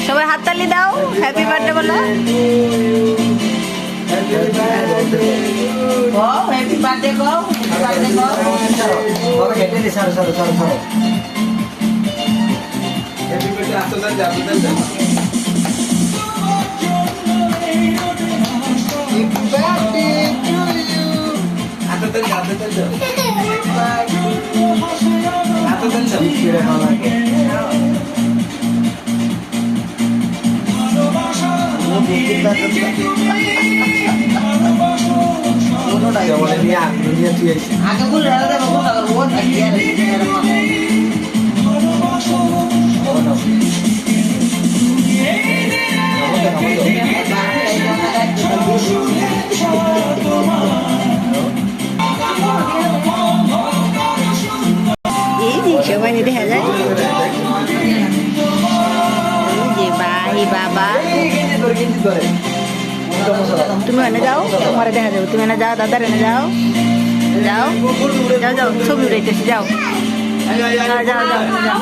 সবাই হাততালি দাও, হ্যাপি বার্থডে বলো। হ্যাপি বার্থডে গো, হ্যাপি বার্থডে গো। বাবা হেঁটে নি, সরো সরো সরো সরো। হ্যাপি বার্থডে আসতে দাও, যাবে দাও। Happy birthday to you. আসতে দাও, যাবে দাও। আসতে দাও, যাবে। কিরে ভালো লাগে। আগে বলে সবাই দেখা যায় যে ভাই বাবা। তুমি এনে যাও, তোমার দেখা যাবে। তুমি এনে যাও, দাদার এনে যাও, যাও যাও যাও, ছবি উঠাইতেছি, যাও যাও যাও যাও যাও।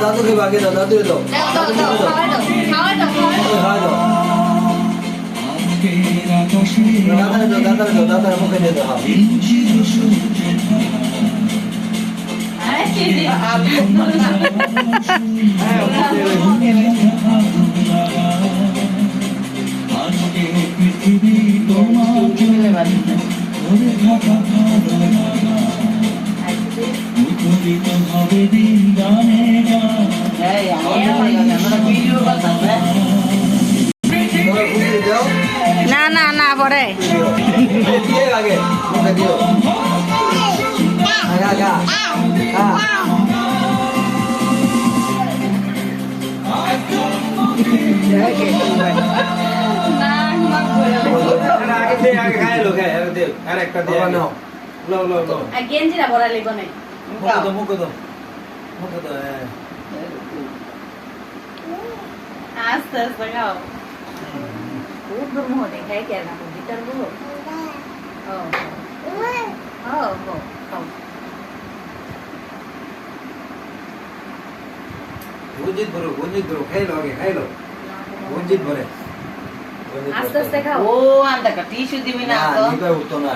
দাদুকে বাগে দাও, দাদুকে দাও, দাদার মুখে দিয়ে দাও। না না না পরে গেঞ্জিরা ভরা লিব না, আস্তে আস্তে খাও। खूब गर्म होने है क्या ना को भीतर वो हो गुंजित भरो खाई लो गुंजित भरे आस्ते आस्ते खाओ। ओ आंदा का टिश्यू दिबি না তো নিবে উঠতো না,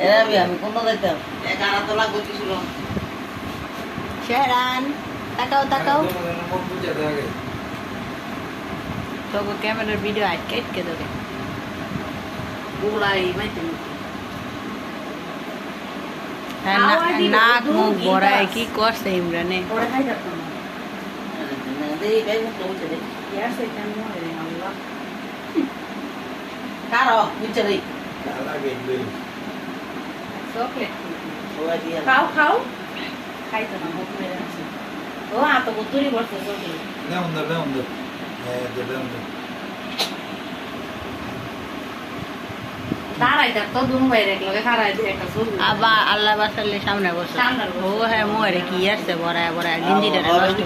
এরা আমি কোন দিতে এক আরা তো লাগো টিস্যু লো। শেরান তাকাও তাকাও, তো ক্যামেরার ভিডিও আটকে আটকে ধরে বুলাই মাইতে নাক মুখ ভরায় কি করছে ইমরানে। খাও খাও খাইতো না মুখ মেরে আছে। ও আতো বুতুরি বসে চকলেট আবার আল্লাহ বাসালে সামনে বসে ও হ্যাঁ মোরে কি আসছে বড় বড় গিঞ্জিটা নষ্ট